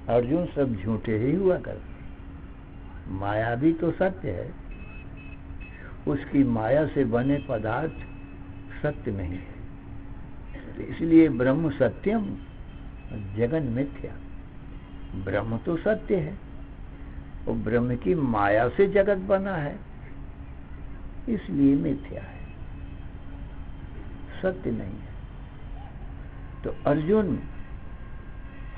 अर्जुन सब झूठे ही हुआ करते। माया भी तो सत्य है, उसकी माया से बने पदार्थ सत्य नहीं है। तो इसलिए ब्रह्म सत्यम जगन मिथ्या। ब्रह्म तो सत्य है और ब्रह्म की माया से जगत बना है, इसलिए मिथ्या है, सत्य नहीं है। तो अर्जुन,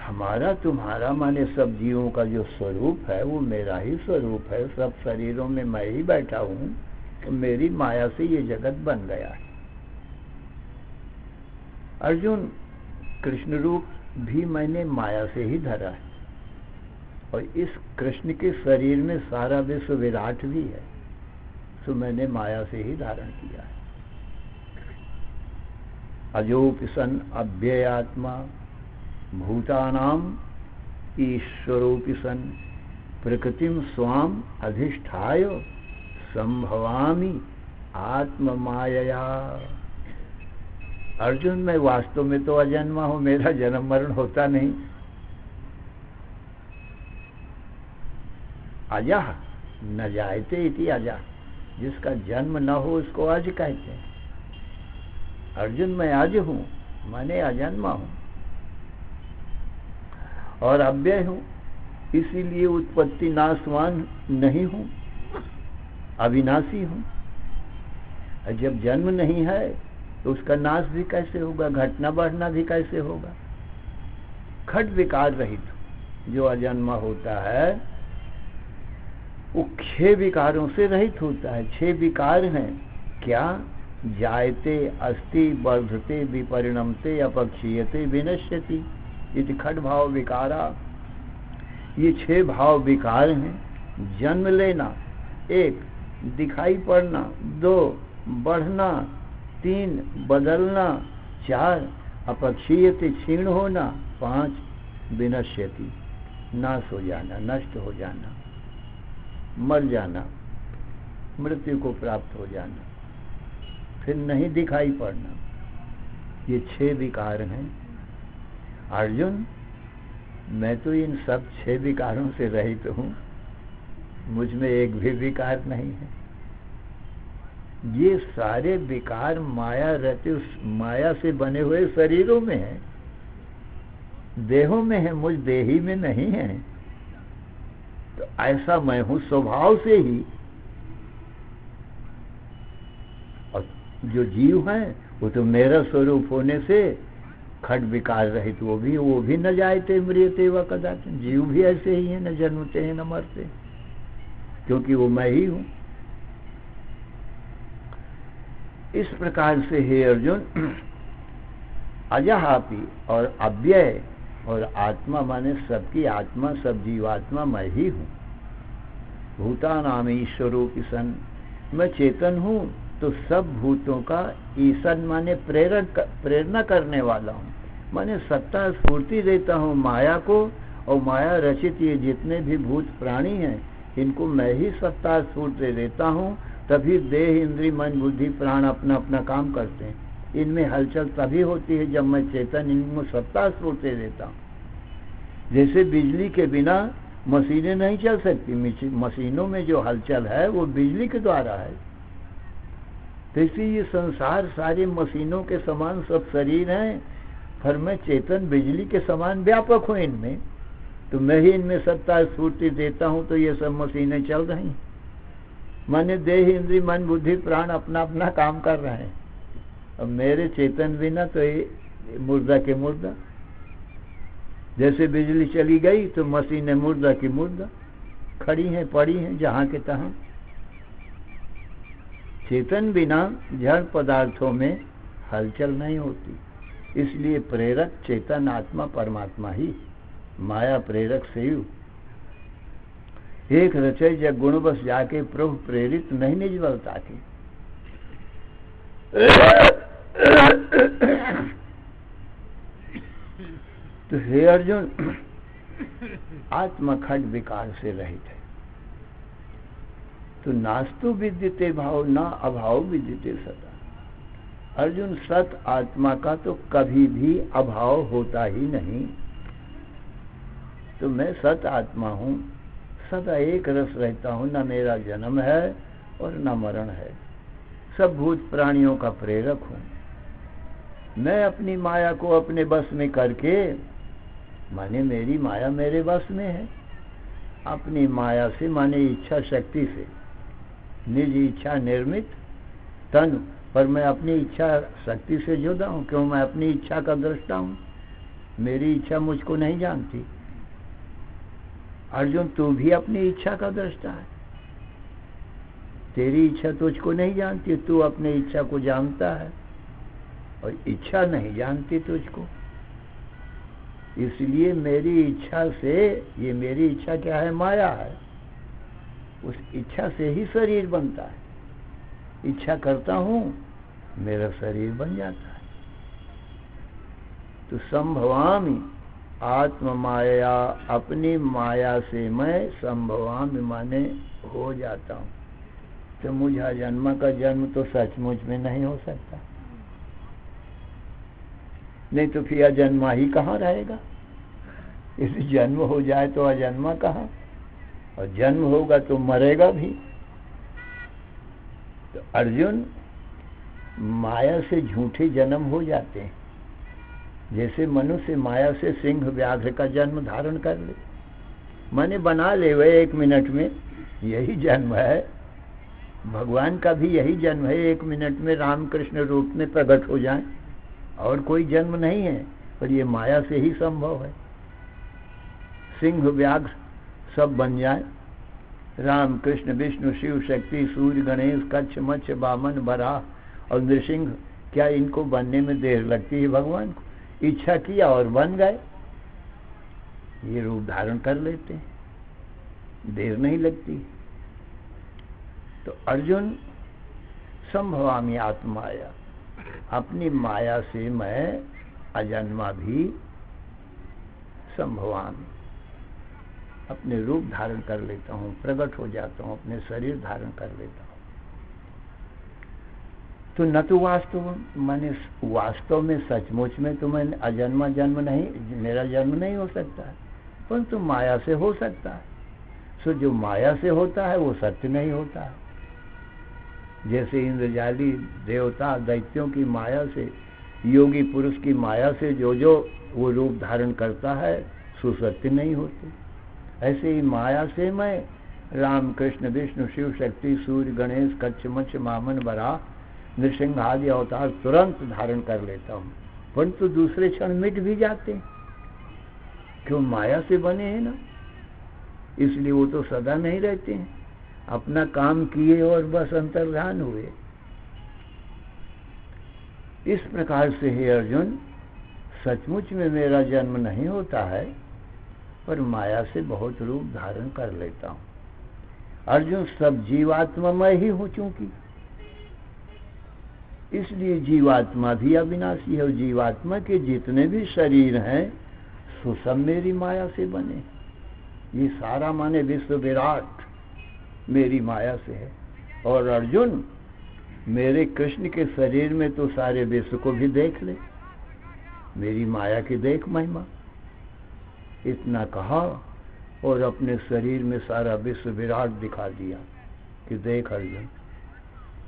हमारा तुम्हारा माने सब जीवों का जो स्वरूप है वो मेरा ही स्वरूप है। सब शरीरों में मैं ही बैठा हूं, तो मेरी माया से ये जगत बन गया है। अर्जुन, कृष्ण रूप भी मैंने माया से ही धरा है, और इस कृष्ण के शरीर में सारा विश्व विराट भी है, तो मैंने माया से ही धारण किया है। अजोपि सन अव्ययात्मा भूतानाम ईश्वरोऽपि सन् प्रकृतिम स्वाम अधिष्ठाय संभवामि आत्ममायया। अर्जुन, मैं वास्तव में तो अजन्मा हूं, मेरा जन्म मरण होता नहीं। अजः न जायते इति अजः, जिसका जन्म न हो उसको अज कहते हैं। अर्जुन, मैं अज हूं, माने अजन्मा हूं और अव्यय हूं, इसीलिए उत्पत्ति नाशवान नहीं हूं, अविनाशी हूं। और जब जन्म नहीं है तो उसका नाश भी कैसे होगा, घटना बढ़ना भी कैसे होगा। खट विकार रहित जो अजन्मा होता है वो 6 विकारों से रहित होता है। 6 विकार हैं क्या? जायते, अस्ति, वर्धते, विपरिणमते, अपक्षीयते, विनश्यति। इति खट भाव विकारा। ये 6 भाव विकार हैं। जन्म लेना, 1 दिखाई पड़ना, 2 बढ़ना, 3 बदलना, 4 अपक्षीयते क्षीण होना, 5 विनश्यति नाश हो जाना, नष्ट हो जाना, मर जाना, मृत्यु को प्राप्त हो जाना, फिर नहीं दिखाई पड़ना। ये 6 विकार हैं। अर्जुन, मैं तो इन सब 6 विकारों से रहित हूँ, मुझ में एक भी विकार नहीं है। ये सारे विकार माया रहते, उस माया से बने हुए शरीरों में है, देहों में है, मुझ देही में नहीं है। तो ऐसा मैं हूं स्वभाव से ही। और जो जीव है वो तो मेरा स्वरूप होने से खट विकार रहित, वो भी न जायते मृत्यते व कदाचिन। जीव भी ऐसे ही है, न जन्मते हैं न मरते, क्योंकि वो मैं ही हूं। इस प्रकार से हे अर्जुन, अजहापि और अव्यय और आत्मा माने सबकी आत्मा, सब जीवात्मा मैं ही हूं। भूतानाम ईश्वरोऽपि सन्, मैं चेतन हूं तो सब भूतों का ईशन माने प्रेरणा करने वाला हूं, माने सत्ता स्फूर्ति देता हूं माया को। और माया रचित ये जितने भी भूत प्राणी हैं इनको मैं ही सत्ता स्फूर्ति देता हूं, तभी देह इंद्रिय मन बुद्धि प्राण अपना अपना काम करते हैं। इनमें हलचल तभी होती है जब मैं चेतन इनको सत्ता स्फूर्ति देता हूं। जैसे बिजली के बिना मशीनें नहीं चल सकती, मशीनों में जो हलचल है वो बिजली के द्वारा है। तो इसी ये संसार सारी मशीनों के समान सब शरीर हैं, पर मैं चेतन बिजली के समान व्यापक हूँ इनमें, तो मैं ही इनमें सत्ता स्फूर्ति देता हूँ, तो ये सब मशीनें चल रही। माने देह इंद्रिय मन बुद्धि प्राण अपना अपना काम कर रहे हैं। अब मेरे चेतन बिना तो ये मुर्दा के मुर्दा, जैसे बिजली चली गई तो मशीनें मुर्दा की मुर्दा खड़ी हैं पड़ी हैं जहां के तहां। चेतन बिना जड़ पदार्थों में हलचल नहीं होती, इसलिए प्रेरक चेतन आत्मा परमात्मा ही, माया प्रेरक सेयु। एक रचय जग गुण बस जाके प्रभु प्रेरित नहीं निजवलता के। तो हे अर्जुन, आत्मा खड विकार से रहित है। तो नास्तु विद्यते भाव ना अभाव विद्यते सदा। अर्जुन, सत आत्मा का तो कभी भी अभाव होता ही नहीं। तो मैं सत आत्मा हूं, सदा एक रस रहता हूं, न मेरा जन्म है और न मरण है, सब भूत प्राणियों का प्रेरक हूं। मैं अपनी माया को अपने बस में करके, माने मेरी माया मेरे बस में है, अपनी माया से माने इच्छा शक्ति से, निज इच्छा निर्मित तन पर मैं अपनी इच्छा शक्ति से जुदा हूं। क्यों? मैं अपनी इच्छा का दृष्टा हूं, मेरी इच्छा मुझको नहीं जानती। अर्जुन, तू भी अपनी इच्छा का दृष्टा है, तेरी इच्छा तुझको नहीं जानती, तू अपनी इच्छा को जानता है और इच्छा नहीं जानती तुझको। इसलिए मेरी इच्छा से, ये मेरी इच्छा क्या है? माया है। उस इच्छा से ही शरीर बनता है। इच्छा करता हूं, मेरा शरीर बन जाता है। तो संभवामि आत्म माया, अपनी माया से मैं संभवामि माने हो जाता हूँ। तो मुझे जन्म का जन्म तो सचमुच में नहीं हो सकता, नहीं तो फिर अजन्मा ही कहाँ रहेगा। यदि जन्म हो जाए तो अजन्मा कहाँ, और जन्म होगा तो मरेगा भी। तो अर्जुन, माया से झूठे जन्म हो जाते हैं। जैसे मनुष्य माया से सिंह व्याघ्र का जन्म धारण कर ले, माने बना ले वह 1 मिनट में, यही जन्म है। भगवान का भी यही जन्म है, 1 मिनट में रामकृष्ण रूप में प्रकट हो जाए, और कोई जन्म नहीं है। पर ये माया से ही संभव है। सिंह व्याघ्र सब बन जाए, राम कृष्ण विष्णु शिव शक्ति सूर्य गणेश कच्छ मत्स्य वामन बराह और नृसिंह, क्या इनको बनने में देर लगती है? भगवान को इच्छा किया और बन गए, ये रूप धारण कर लेते हैं, देर नहीं लगती। तो अर्जुन, संभवामि आत्माया, अपनी माया से मैं अजन्मा भी संभवामि, अपने रूप धारण कर लेता हूँ, प्रकट हो जाता हूँ, अपने शरीर धारण कर लेता हूँ। तो न तो वास्तव माने वास्तव में सचमुच में तो मैं अजन्मा जन्म नहीं, मेरा जन्म नहीं हो सकता है, परंतु माया से हो सकता है। सो जो माया से होता है वो सत्य नहीं होता है। जैसे इंद्रजाली देवता दैत्यों की माया से, योगी पुरुष की माया से जो जो वो रूप धारण करता है सो सत्य नहीं होते। ऐसे ही माया से मैं राम कृष्ण विष्णु शिव शक्ति सूर्य गणेश कच्छ मत्स्य वामन बराह नृसिंह आदि अवतार तुरंत धारण कर लेता हूँ, परंतु दूसरे क्षण मिट भी जाते हैं। क्यों? माया से बने हैं ना, इसलिए वो तो सदा नहीं रहते हैं। अपना काम किए और बस अंतर्धान हुए। इस प्रकार से हे अर्जुन, सचमुच में मेरा जन्म नहीं होता है, पर माया से बहुत रूप धारण कर लेता हूँ। अर्जुन, सब जीवात्मा मैं ही हूँ चूंकि, इसलिए जीवात्मा भी अविनाशी है, और जीवात्मा के जितने भी शरीर हैं सो सब मेरी माया से बने। ये सारा माने विश्व विराट मेरी माया से है। और अर्जुन, मेरे कृष्ण के शरीर में तो सारे विश्व को भी देख ले, मेरी माया की देख महिमा। इतना कहा और अपने शरीर में सारा विश्व विराट दिखा दिया कि देख अर्जुन,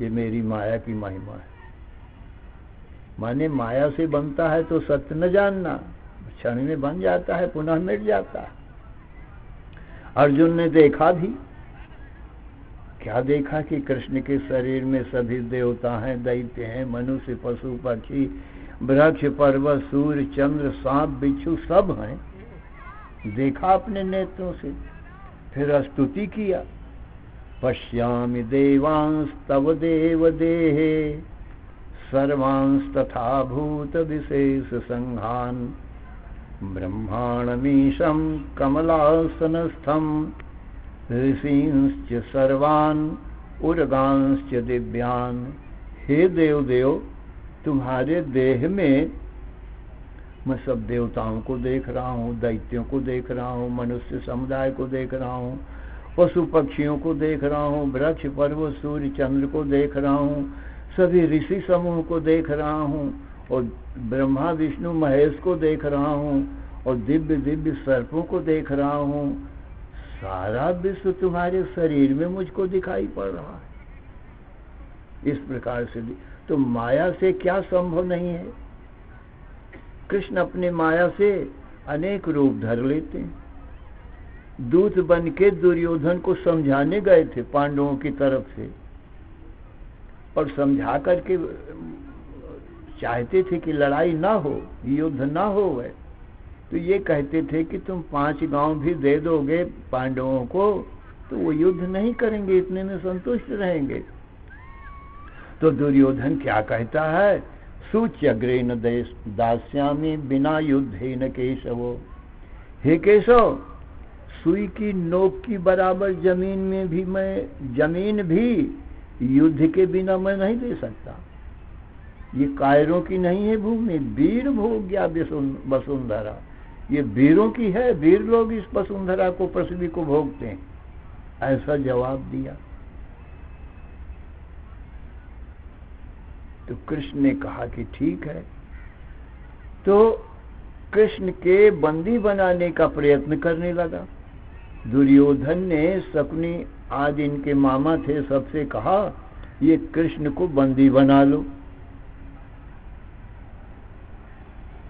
ये मेरी माया की महिमा है। माने माया से बनता है तो सत्य न जानना, क्षण में बन जाता है, पुनः मिट जाता है। अर्जुन ने देखा भी, क्या देखा कि कृष्ण के शरीर में सभी देवता हैं, दैत्य हैं, मनुष्य पशु पक्षी वृक्ष पर्वत सूर्य चंद्र सांप बिच्छू सब हैं। देखा अपने नेत्रों से, फिर स्तुति किया, पश्यामि देवांस तव देव देहे सर्वांस तथा भूत विशेष संघान ब्रह्माणमीशं कमलासनस्थं ऋषींश्च सर्वान् उर्गांश्च दिव्यान्। हे देव, तुम्हारे देह में मैं सब देवताओं को देख रहा हूँ, दैत्यों को देख रहा हूँ, मनुष्य समुदाय को देख रहा हूँ, पशु पक्षियों को देख रहा हूँ, वृक्ष पर्वत सूर्य चंद्र को देख रहा हूँ, सभी ऋषि समूह को देख रहा हूँ, और ब्रह्मा विष्णु महेश को देख रहा हूँ, और दिव्य दिव्य सर्पों को देख रहा हूँ। सारा विश्व तुम्हारे शरीर में मुझको दिखाई पड़ रहा है। इस प्रकार से तो माया से क्या संभव नहीं है। कृष्ण अपने माया से अनेक रूप धर लेते हैं। दूत बन के दुर्योधन को समझाने गए थे पांडवों की तरफ से, और समझा करके चाहते थे कि लड़ाई ना हो, युद्ध ना हो। वह तो ये कहते थे कि तुम 5 गांव भी दे दोगे पांडवों को तो वो युद्ध नहीं करेंगे, इतने में संतुष्ट रहेंगे। तो दुर्योधन क्या कहता है, सूच्यग्रेण दास्यामि बिना युद्धेन केशवो। हे केशव, सुई की नोक की बराबर जमीन भी युद्ध के बिना मैं नहीं दे सकता। ये कायरों की नहीं है भूमि, वीर भोग्या वसुंधरा, ये वीरों की है, वीर लोग इस वसुंधरा को, पृथ्वी को भोगते हैं। ऐसा जवाब दिया। तो कृष्ण ने कहा कि ठीक है। तो कृष्ण के बंदी बनाने का प्रयत्न करने लगा। दुर्योधन ने शकुनी आदि इनके मामा थे, सबसे कहा ये कृष्ण को बंदी बना लो।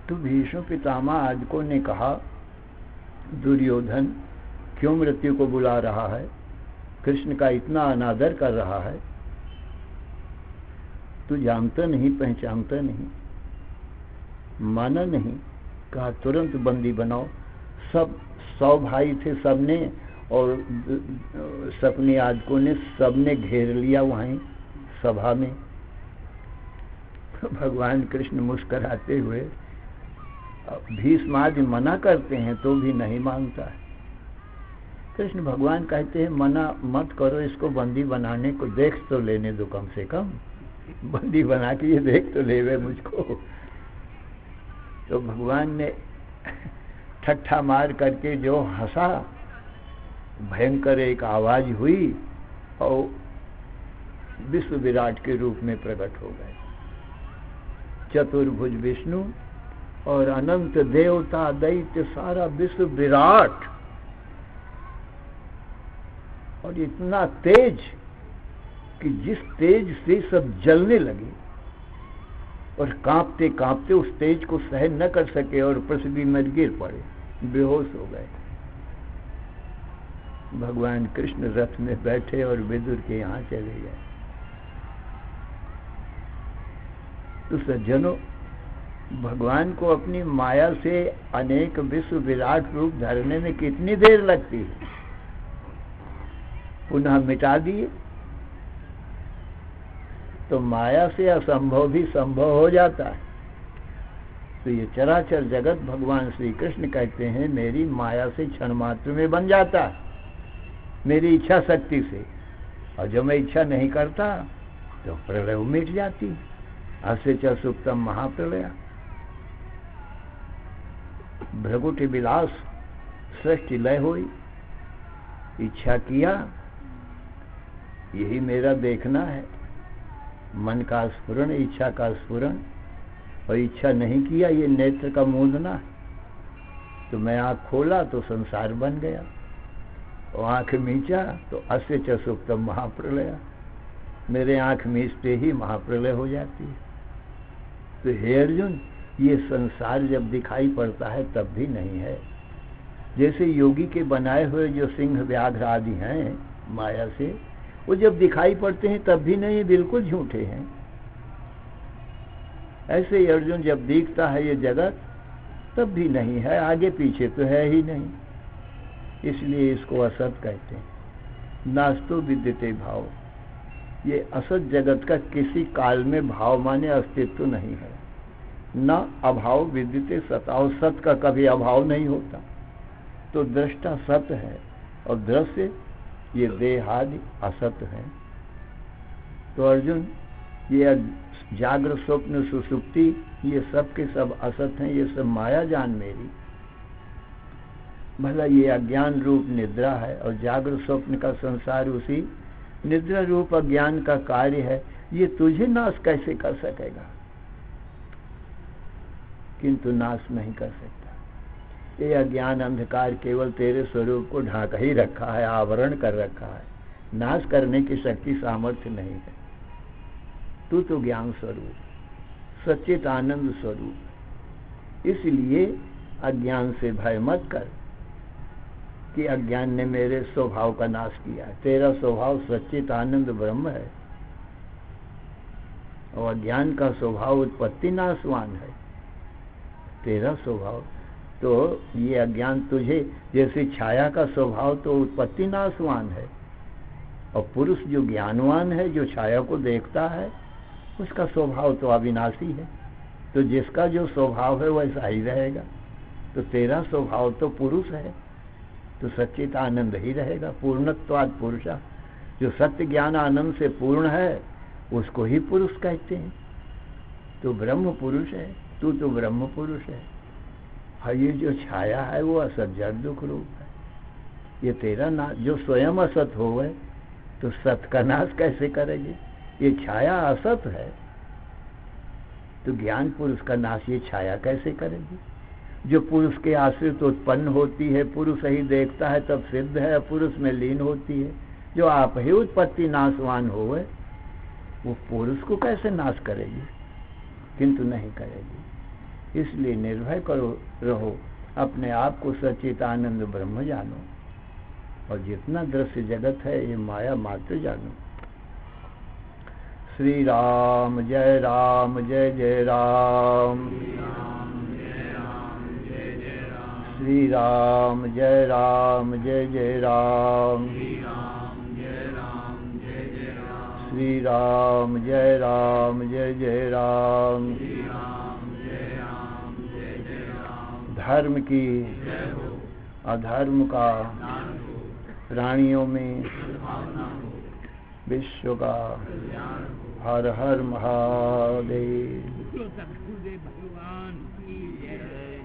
तो भीष्म पितामह आदिकों ने कहा दुर्योधन क्यों मृत्यु को बुला रहा है, कृष्ण का इतना अनादर कर रहा है, तू जानता नहीं, पहचानता नहीं, माना नहीं। कहा तुरंत बंदी बनाओ। सब 100 भाई थे, सबने, और शकुनी आदिकों ने सबने घेर लिया वहीं सभा में। भगवान कृष्ण मुस्कुराते हुए, भीष्म आदि मना करते हैं तो भी नहीं मानता है। कृष्ण भगवान कहते हैं मना मत करो, इसको बंदी बनाने को, देख तो लेने दो, कम से कम बंदी बना के ये देख तो ले मुझको। तो भगवान ने ठट्ठा मार करके जो हंसा, भयंकर एक आवाज हुई और विश्व विराट के रूप में प्रकट हो गए। चतुर्भुज विष्णु और अनंत देवता दैत्य, सारा विश्व विराट, और इतना तेज कि जिस तेज से सब जलने लगे और कांपते कांपते उस तेज को सहन न कर सके और पृथ्वी में गिर पड़े, बेहोश हो गए। भगवान कृष्ण रथ में बैठे और विदुर के यहाँ चले गए। तो सज्जनों, भगवान को अपनी माया से अनेक विश्व विराट रूप धरने में कितनी देर लगती है, पुनः मिटा दिए तो माया से असंभव भी संभव हो जाता है। तो ये चराचर जगत भगवान श्री कृष्ण कहते हैं मेरी माया से क्षण मात्र में बन जाता है, मेरी इच्छा शक्ति से। और जब मैं इच्छा नहीं करता तो प्रलय मिट जाती है। अस्य च सुप्तम महाप्रलय। भृगुटि विलास सृष्टि लय हुई, इच्छा किया, यही मेरा देखना है, मन का स्फुरण, इच्छा का स्फुरण, और इच्छा नहीं किया, ये नेत्र का मूंदना है। तो मैं आँख खोला तो संसार बन गया, और आँख मींचा तो अस्य च सुप्तम महाप्रलय, मेरे आँख मींचते ही महाप्रलय हो जाती है। तो हे अर्जुन, ये संसार जब दिखाई पड़ता है तब भी नहीं है। जैसे योगी के बनाए हुए जो सिंह व्याघ्र आदि हैं माया से, वो जब दिखाई पड़ते हैं तब भी नहीं, बिल्कुल झूठे हैं। ऐसे ही अर्जुन जब दिखता है ये जगत तब भी नहीं है, आगे पीछे तो है ही नहीं, इसलिए इसको असत कहते हैं। नास्तो विद्यते भाव, ये असत जगत का किसी काल में भाव माने अस्तित्व नहीं है। न अभाव विद्यते सताओ, सत का कभी अभाव नहीं होता। तो दृष्टा सत है और दृश्य ये देहादि असत है। तो अर्जुन, ये जागृत स्वप्न सुसुप्ति ये सब के सब असत हैं, ये सब माया जान मेरी। भला ये अज्ञान रूप निद्रा है और जागृत स्वप्न का संसार उसी निद्रा रूप अज्ञान का कार्य है, ये तुझे नाश कैसे कर सकेगा? किंतु नाश नहीं कर सकता। ये अज्ञान अंधकार केवल तेरे स्वरूप को ढांक ही रखा है, आवरण कर रखा है, नाश करने की शक्ति सामर्थ्य नहीं है। तू तो ज्ञान स्वरूप, सच्चित आनंद स्वरूप। इसलिए अज्ञान से भय मत कर कि अज्ञान ने मेरे स्वभाव का नाश किया है। तेरा स्वभाव सच्चित आनंद ब्रह्म है और अज्ञान का स्वभाव उत्पत्ति नाशवान है। तेरा स्वभाव तो ये अज्ञान तुझे, जैसे छाया का स्वभाव तो उत्पत्ति नाशवान है, और पुरुष जो ज्ञानवान है, जो छाया को देखता है, उसका स्वभाव तो अविनाशी है। तो जिसका जो स्वभाव है वैसा ही रहेगा। तो तेरा स्वभाव तो पुरुष है, तो सच्चित आनंद ही रहेगा। पूर्णत्वाद पुरुषा, जो सत्य ज्ञान आनंद से पूर्ण है उसको ही पुरुष कहते हैं। तो ब्रह्म पुरुष है, तू तो ब्रह्म पुरुष है। और ये जो छाया है वो असत जड़ दुख रूप है। ये तेरा नाश, जो स्वयं असत होवे तो सत का नाश कैसे करेगी? ये छाया असत है तो ज्ञान पुरुष का नाश ये छाया कैसे करेगी? जो पुरुष के आश्रित उत्पन्न होती है, पुरुष ही देखता है तब सिद्ध है, पुरुष में लीन होती है, जो आप ही उत्पत्ति नाशवान होवे वो पुरुष को कैसे नाश करेगी? किंतु नहीं करेगी। इसलिए निर्भय करो रहो, अपने आप को सच्चिदानंद ब्रह्म जानो और जितना दृश्य जगत है ये माया मात्र जानो। श्री राम जय राम जय जय राम, श्री राम जय राम जय जय राम, श्री राम जय राम जय जय राम। धर्म की अधर्म का प्राणियों में विश्व का हर हर महादेव। भगवान की जय।